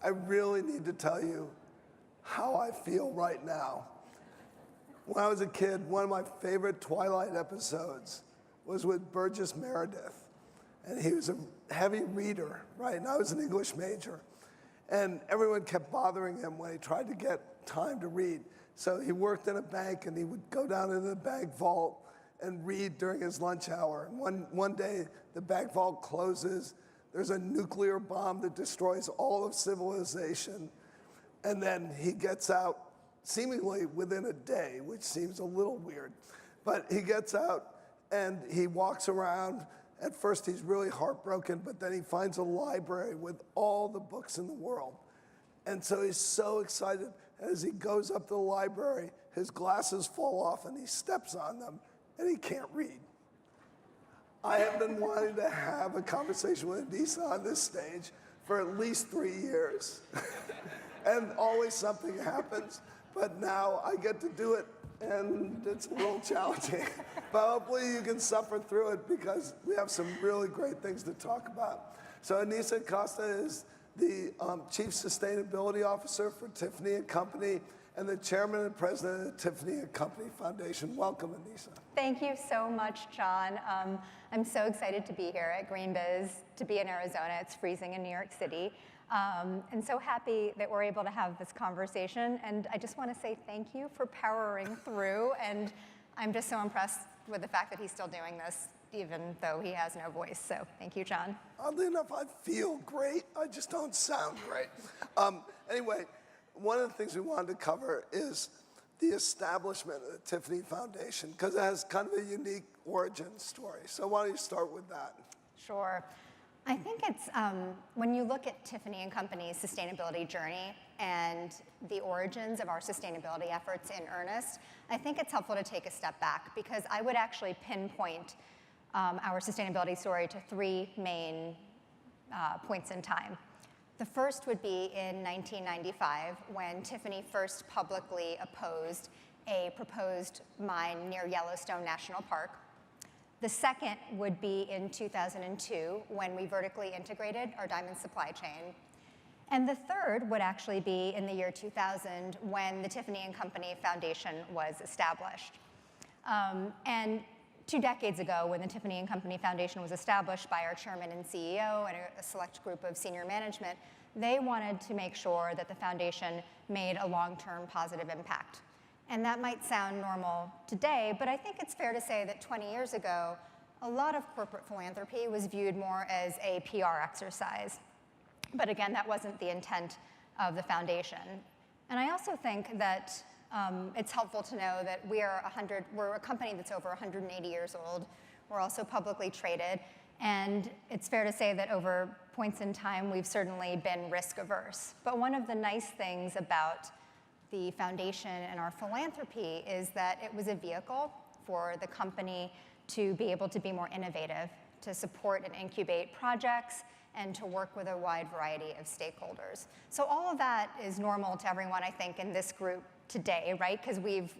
I really need to tell you how I feel right now. When I was a kid, one of my favorite Twilight episodes was with Burgess Meredith. And he was a heavy reader, right? And I was an English major. And everyone kept bothering him when he tried to get time to read. So he worked in a bank, and he would go down into the bank vault and read during his lunch hour. And one day, the bank vault closes. There's a nuclear bomb that destroys all of civilization. And then he gets out seemingly within a day, which seems a little weird. But he gets out and he walks around. At first he's really heartbroken, but then he finds a library with all the books in the world. And so he's so excited. As he goes up to the library, his glasses fall off and he steps on them and he can't read. I have been wanting to have a conversation with Anisa on this stage for at least 3 years. And always something happens, but now I get to do it, and it's a little challenging. But hopefully you can suffer through it, because we have some really great things to talk about. So Anisa Costa is the Chief Sustainability Officer for Tiffany Company and the Chairman and President of the Tiffany Company Foundation. Welcome, Anisa. Thank you so much, John. I'm so excited to be here at GreenBiz, to be in Arizona. It's freezing in New York City. And so happy that we're able to have this conversation. And I just want to say thank you for powering through. And I'm just so impressed with the fact that he's still doing this, even though he has no voice. So thank you, John. Oddly enough, I feel great. I just don't sound great. Anyway, one of the things we wanted to cover is the establishment of the Tiffany Foundation, because it has kind of a unique origin story. So why don't you start with that? Sure. I think it's, when you look at Tiffany & Company's sustainability journey and the origins of our sustainability efforts in earnest, I think it's helpful to take a step back, because I would actually pinpoint our sustainability story to 3 main points in time. The first would be in 1995, when Tiffany first publicly opposed a proposed mine near Yellowstone National Park. The second would be in 2002, when we vertically integrated our diamond supply chain. And the third would actually be in the year 2000, when the Tiffany & Company Foundation was established. And 2 decades ago, when the Tiffany & Company Foundation was established by our chairman and CEO and a select group of senior management, they wanted to make sure that the foundation made a long-term positive impact. And that might sound normal today, but I think it's fair to say that 20 years ago, a lot of corporate philanthropy was viewed more as a PR exercise. But again, that wasn't the intent of the foundation. And I also think that it's helpful to know that we're a company that's over 180 years old. We're also publicly traded. And it's fair to say that over points in time, we've certainly been risk averse. But one of the nice things about the foundation and our philanthropy is that it was a vehicle for the company to be able to be more innovative, to support and incubate projects, and to work with a wide variety of stakeholders. So all of that is normal to everyone, I think, in this group today, right? Because we've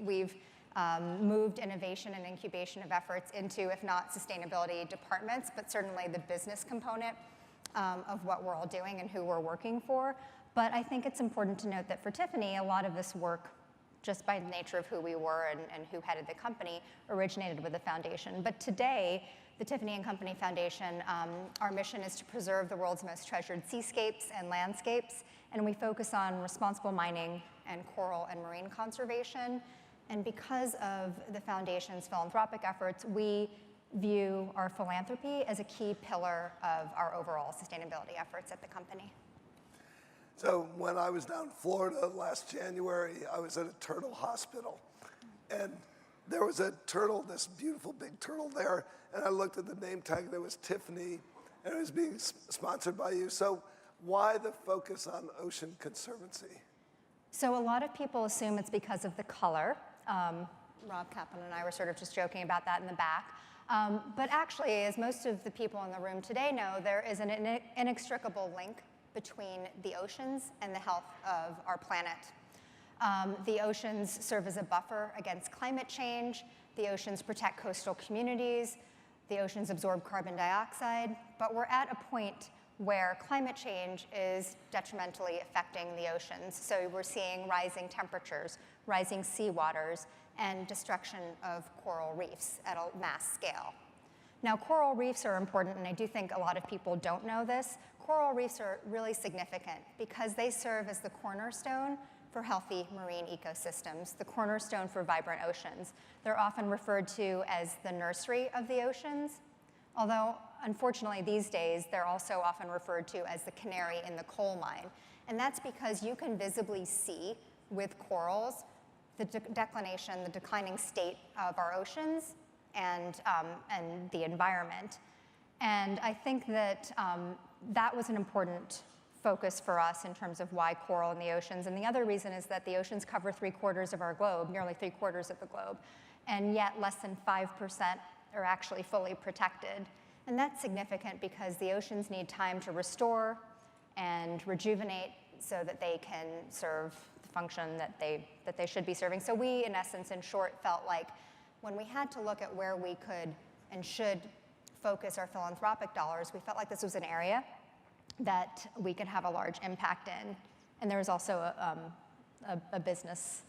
moved innovation and incubation of efforts into, if not sustainability departments, but certainly the business component of what we're all doing and who we're working for. But I think it's important to note that for Tiffany, a lot of this work, just by the nature of who we were and who headed the company, originated with the foundation. But today, the Tiffany & Company Foundation, our mission is to preserve the world's most treasured seascapes and landscapes, and we focus on responsible mining and coral and marine conservation. And because of the foundation's philanthropic efforts, we view our philanthropy as a key pillar of our overall sustainability efforts at the company. So when I was down in Florida last January, I was at a turtle hospital. And there was a turtle, this beautiful big turtle there, and I looked at the name tag, there was Tiffany, and it was being sponsored by you. So why the focus on Ocean Conservancy? So a lot of people assume it's because of the color. Rob Kaplan and I were sort of just joking about that in the back. But actually, as most of the people in the room today know, there is an inextricable link between the oceans and the health of our planet. The oceans serve as a buffer against climate change. The oceans protect coastal communities. The oceans absorb carbon dioxide. But we're at a point where climate change is detrimentally affecting the oceans. So we're seeing rising temperatures, rising seawaters, and destruction of coral reefs at a mass scale. Now, coral reefs are important, and I do think a lot of people don't know this. Coral reefs are really significant because they serve as the cornerstone for healthy marine ecosystems, the cornerstone for vibrant oceans. They're often referred to as the nursery of the oceans, although unfortunately these days they're also often referred to as the canary in the coal mine. And that's because you can visibly see with corals the declination, the declining state of our oceans and the environment. And I think that that was an important focus for us in terms of why coral in the oceans. And the other reason is that the oceans cover 3/4 of our globe, nearly 3/4 of the globe, and yet less than 5% are actually fully protected. And that's significant because the oceans need time to restore and rejuvenate so that they can serve the function that they should be serving. So we, in essence, in short, felt like when we had to look at where we could and should focus our philanthropic dollars, we felt like this was an area that we could have a large impact in. And there was also a business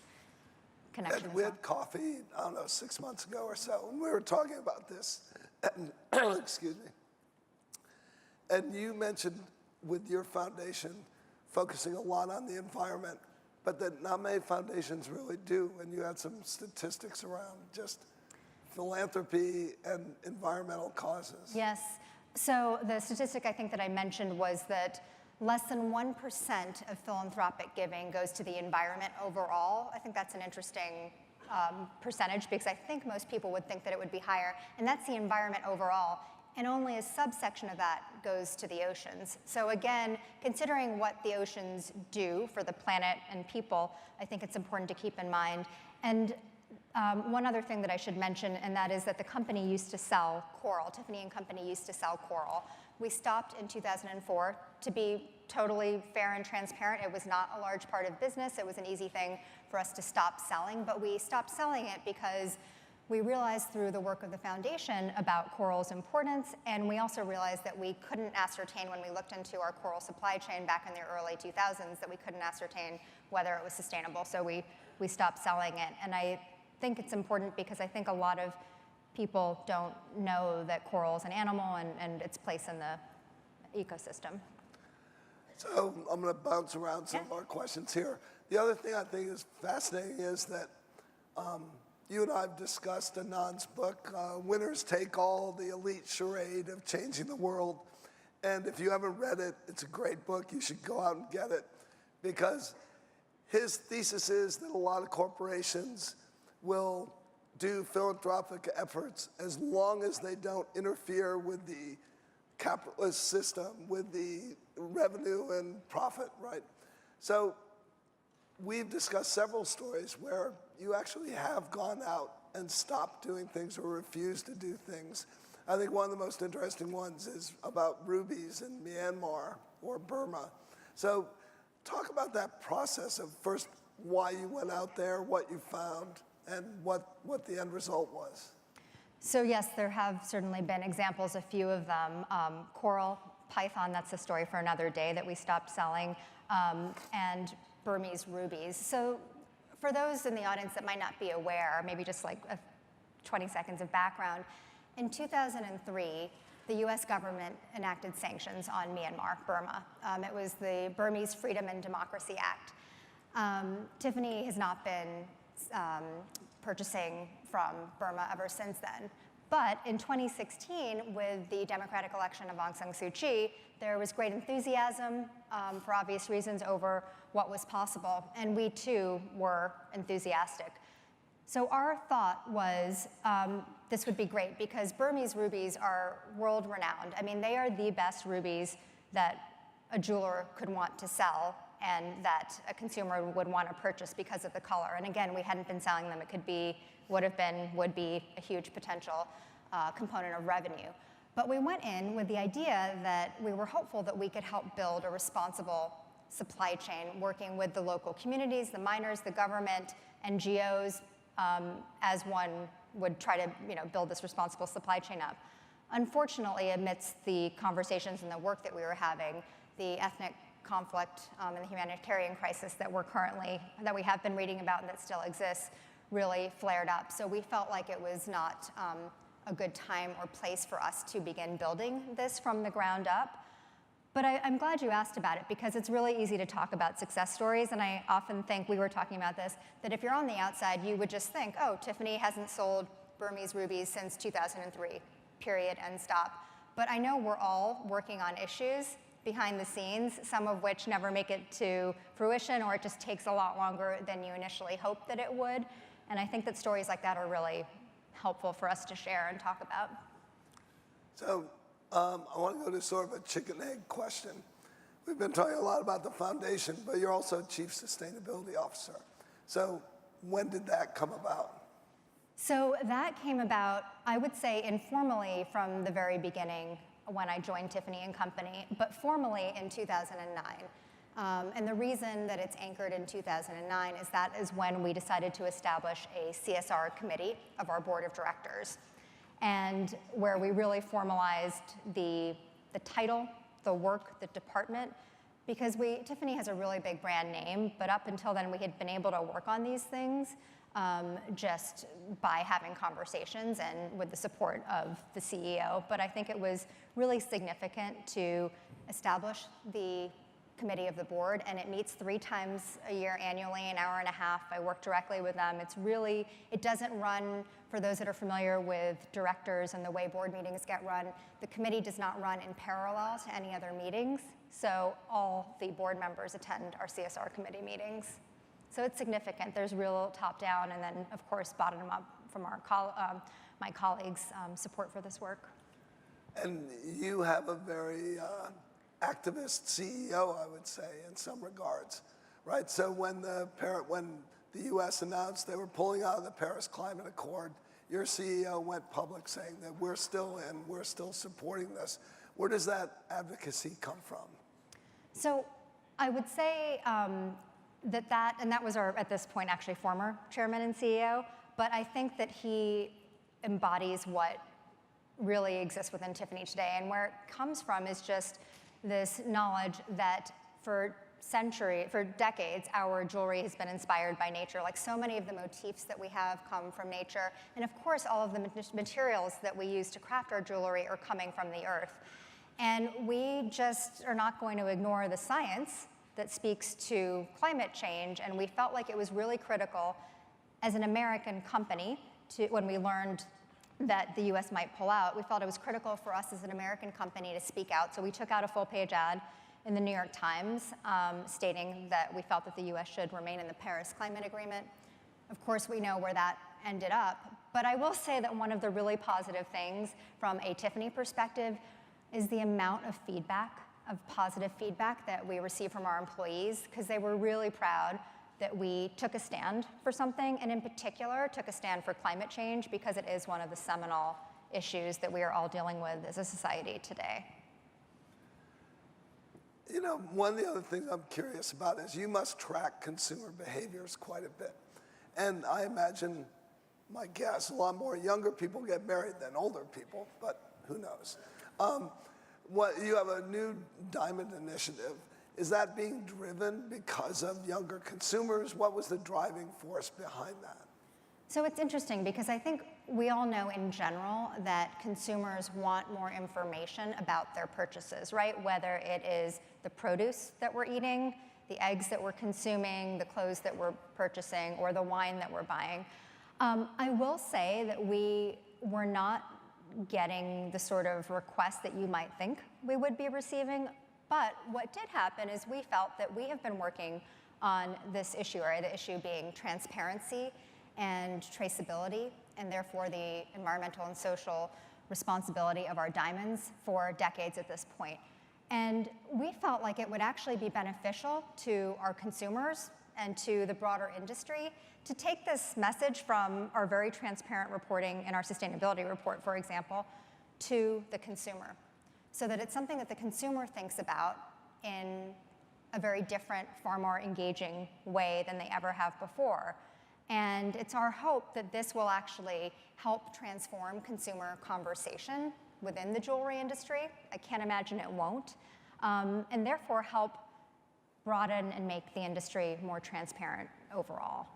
connection. And we had coffee, I don't know, 6 months ago or so, and we were talking about this. And, excuse me. And you mentioned with your foundation focusing a lot on the environment, but that not many foundations really do. And you had some statistics around just philanthropy and environmental causes. Yes. So the statistic I think that I mentioned was that less than 1% of philanthropic giving goes to the environment overall. I think that's an interesting percentage because I think most people would think that it would be higher. And that's the environment overall. And only a subsection of that goes to the oceans. So again, considering what the oceans do for the planet and people, I think it's important to keep in mind. And one other thing that I should mention, and that is that the company used to sell coral. Tiffany & Company used to sell coral. We stopped in 2004. To be totally fair and transparent, it was not a large part of business. It was an easy thing for us to stop selling, but we stopped selling it because we realized through the work of the foundation about coral's importance, and we also realized that we couldn't ascertain when we looked into our coral supply chain back in the early 2000s that we couldn't ascertain whether it was sustainable, so we stopped selling it. And I think it's important because I think a lot of people don't know that coral is an animal and its place in the ecosystem. So I'm going to bounce around some of our questions here. The other thing I think is fascinating is that you and I have discussed Anand's book, Winners Take All, the elite charade of changing the world. And if you haven't read it, it's a great book. You should go out and get it. Because his thesis is that a lot of corporations will do philanthropic efforts as long as they don't interfere with the capitalist system, with the revenue and profit, right? So we've discussed several stories where you actually have gone out and stopped doing things or refused to do things. I think one of the most interesting ones is about rubies in Myanmar or Burma. So talk about that process of first why you went out there, what you found, and what the end result was. So yes, there have certainly been examples, a few of them. Coral, python, that's a story for another day that we stopped selling, and Burmese rubies. So for those in the audience that might not be aware, maybe just like 20 seconds of background, in 2003, the US government enacted sanctions on Myanmar, Burma. It was the Burmese Freedom and Democracy Act. Tiffany has not been purchasing from Burma ever since then. But in 2016, with the democratic election of Aung San Suu Kyi, there was great enthusiasm for obvious reasons over what was possible, and we too were enthusiastic. So our thought was this would be great because Burmese rubies are world-renowned. I mean, they are the best rubies that a jeweler could want to sell and that a consumer would want to purchase because of the color. And again, we hadn't been selling them. It could be, would be a huge potential component of revenue. But we went in with the idea that we were hopeful that we could help build a responsible supply chain, working with the local communities, the miners, the government, NGOs, as one would try to build this responsible supply chain up. unfortunately, amidst the conversations and the work that we were having, the ethnic conflict and the humanitarian crisis that we have been reading about and that still exists really flared up. So we felt like it was not a good time or place for us to begin building this from the ground up. But I'm glad you asked about it, because it's really easy to talk about success stories, and I often think, we were talking about this, that if you're on the outside, you would just think, oh, Tiffany hasn't sold Burmese rubies since 2003, period, end stop. But I know we're all working on issues behind the scenes, some of which never make it to fruition, or it just takes a lot longer than you initially hoped that it would. And I think that stories like that are really helpful for us to share and talk about. So I want to go to sort of a chicken egg question. We've been talking a lot about the foundation, but you're also Chief Sustainability Officer. So when did that come about? So that came about, I would say, informally from the very beginning when I joined Tiffany & Company, but formally in 2009. And the reason that it's anchored in 2009 is that is when we decided to establish a CSR committee of our board of directors, and where we really formalized the title, the work, the department, because Tiffany has a really big brand name, but up until then we had been able to work on these things just by having conversations and with the support of the CEO. But I think it was really significant to establish the committee of the board, and it meets 3 times a year annually, an hour and a half. I work directly with them. It doesn't run, for those that are familiar with directors and the way board meetings get run, the committee does not run in parallel to any other meetings. So all the board members attend our CSR committee meetings. So it's significant. There's real top-down, and then, of course, bottom-up from my colleagues' support for this work. And you have a very activist CEO, I would say, in some regards, right? So when the U.S. announced they were pulling out of the Paris Climate Accord, your CEO went public saying that we're still supporting this. Where does that advocacy come from? So I would say that was our, at this point, actually former chairman and CEO, but I think that he embodies what really exists within Tiffany today. And where it comes from is just this knowledge that for decades, our jewelry has been inspired by nature. Like so many of the motifs that we have come from nature. And of course, all of the materials that we use to craft our jewelry are coming from the earth. And we just are not going to ignore the science that speaks to climate change. And we felt like it was really critical as an American company when we learned that the US might pull out, we felt it was critical for us as an American company to speak out. So we took out a full-page ad in the New York Times stating that we felt that the US should remain in the Paris Climate Agreement. Of course, we know where that ended up. But I will say that one of the really positive things from a Tiffany perspective is the amount of positive feedback that we received from our employees, because they were really proud that we took a stand for something, and in particular, took a stand for climate change, because it is one of the seminal issues that we are all dealing with as a society today. You know, one of the other things I'm curious about is you must track consumer behaviors quite a bit. And I imagine, my guess, a lot more younger people get married than older people, but who knows? You have a new diamond initiative. Is that being driven because of younger consumers? What was the driving force behind that? So it's interesting, because I think we all know in general that consumers want more information about their purchases, right? Whether it is the produce that we're eating, the eggs that we're consuming, the clothes that we're purchasing, or the wine that we're buying. I will say that we were not getting the sort of requests that you might think we would be receiving. But what did happen is we felt that we have been working on this issue, or the issue being transparency and traceability, and therefore the environmental and social responsibility of our diamonds for decades at this point. And we felt like it would actually be beneficial to our consumers and to the broader industry to take this message from our very transparent reporting in our sustainability report, for example, to the consumer, so that it's something that the consumer thinks about in a very different, far more engaging way than they ever have before. And it's our hope that this will actually help transform consumer conversation within the jewelry industry. I can't imagine it won't. And therefore help broaden and make the industry more transparent overall.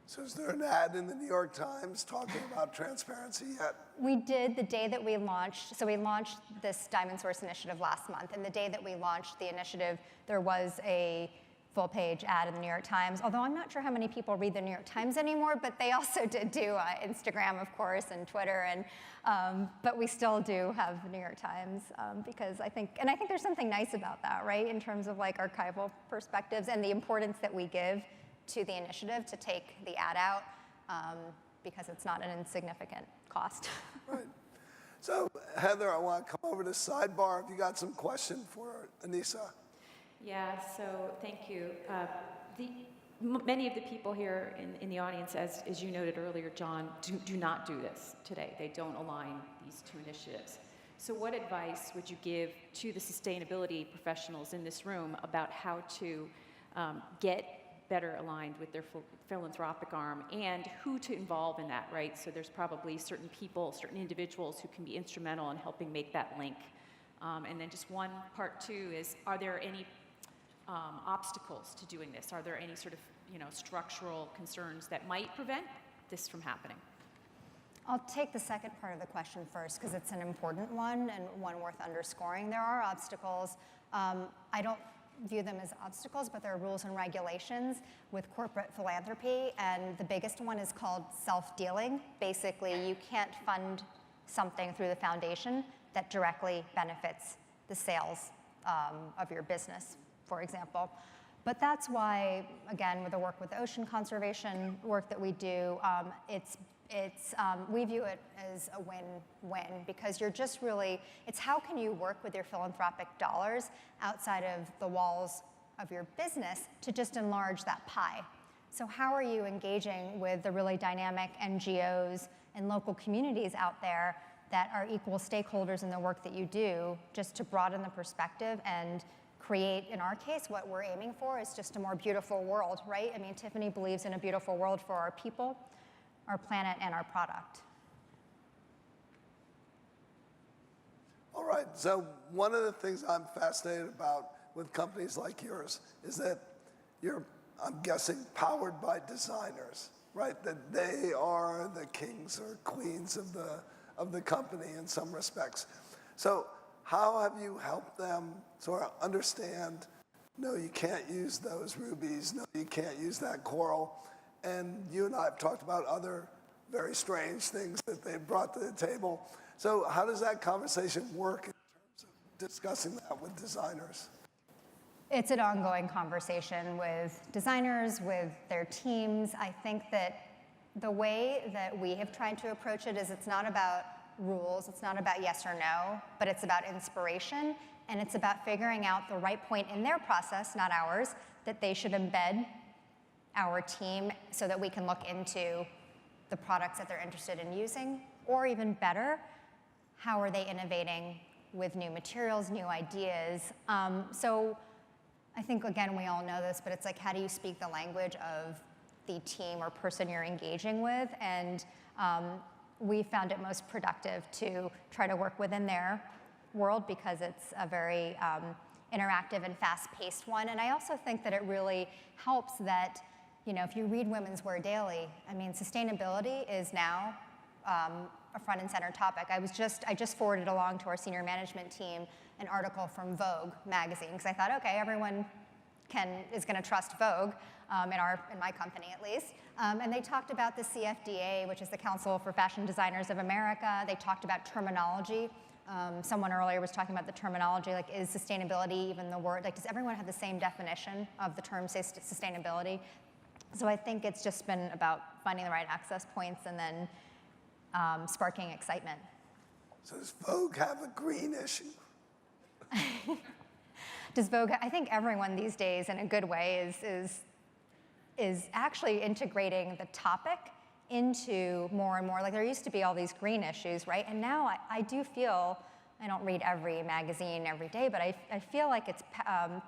So is there an ad in the New York Times talking about transparency yet? We did the day that we launched, so we launched this Diamond Source initiative last month, and the day that we launched the initiative, there was a full-page ad in the New York Times, although I'm not sure how many people read the New York Times anymore, but they also did do Instagram, of course, and Twitter, and but we still do have the New York Times because I think there's something nice about that, right, in terms of like archival perspectives and the importance that we give to the initiative to take the ad out because it's not an insignificant cost. Right. So Heather, I want to come over to sidebar if you got some question for Anisa. Yeah, so thank you. Many of the people here in the audience, as you noted earlier, John, do not do this today. They don't align these two initiatives. So what advice would you give to the sustainability professionals in this room about how to get better aligned with their philanthropic arm and who to involve in that, right? So there's probably certain people, certain individuals who can be instrumental in helping make that link. And then just one part two is, are there any obstacles to doing this? Are there any sort of structural concerns that might prevent this from happening? I'll take the second part of the question first because it's an important one and one worth underscoring. There are obstacles. I don't view them as obstacles, but there are rules and regulations with corporate philanthropy, and the biggest one is called self-dealing. Basically, you can't fund something through the foundation that directly benefits the sales of your business, for example. But that's why, again, with the work with the ocean conservation work that we do, we view it as a win-win because you're just really, it's how can you work with your philanthropic dollars outside of the walls of your business to just enlarge that pie. So how are you engaging with the really dynamic NGOs and local communities out there that are equal stakeholders in the work that you do, just to broaden the perspective and create, in our case, what we're aiming for is just a more beautiful world, right? I mean, Tiffany believes in a beautiful world for our people, our planet, and our product. All right, so one of the things I'm fascinated about with companies like yours is that you're, I'm guessing, powered by designers, right? That they are the kings or queens of the company in some respects. So how have you helped them sort of understand, no, you can't use those rubies, no, you can't use that coral? And you and I have talked about other very strange things that they've brought to the table. So how does that conversation work in terms of discussing that with designers? It's an ongoing conversation with designers, with their teams. I think that the way that we have tried to approach it is it's not about rules, it's not about yes or no, but it's about inspiration, and it's about figuring out the right point in their process, not ours, that they should embed our team so that we can look into the products that they're interested in using, or even better, how are they innovating with new materials, new ideas. So I think, again, we all know this, but it's like, how do you speak the language of the team or person you're engaging with? And we found it most productive to try to work within their world because it's a very interactive and fast-paced one. And I also think that it really helps that, if you read Women's Wear Daily, I mean, sustainability is now a front and center topic. I just forwarded along to our senior management team an article from Vogue magazine because I thought, okay, everyone is going to trust Vogue in my company at least. And they talked about the CFDA, which is the Council for Fashion Designers of America. They talked about terminology. Someone earlier was talking about the terminology, like is sustainability even the word? Like, does everyone have the same definition of the term sustainability? So I think it's just been about finding the right access points and then sparking excitement. So does Vogue have a green issue? Does Vogue? I think everyone these days, in a good way, is actually integrating the topic into more and more. Like there used to be all these green issues, right? And now I do feel, I don't read every magazine every day, but I feel like it's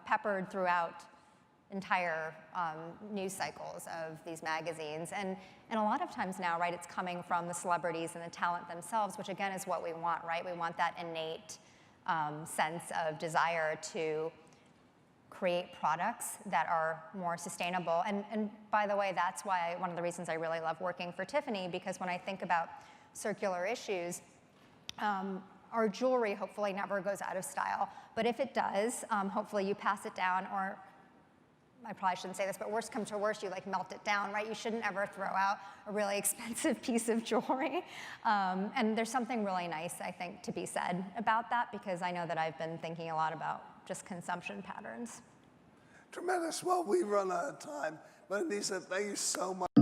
peppered throughout entire news cycles of these magazines. And a lot of times now, right, it's coming from the celebrities and the talent themselves, which again is what we want, right? We want that innate sense of desire to create products that are more sustainable. And by the way, that's why one of the reasons I really love working for Tiffany, because when I think about circular issues, our jewelry hopefully never goes out of style. But if it does, hopefully you pass it down, or I probably shouldn't say this, but worst come to worst, you like melt it down, right? You shouldn't ever throw out a really expensive piece of jewelry. And there's something really nice, I think, to be said about that, because I know that I've been thinking a lot about just consumption patterns. Tremendous. Well, we run out of time, but Anisa, thank you so much.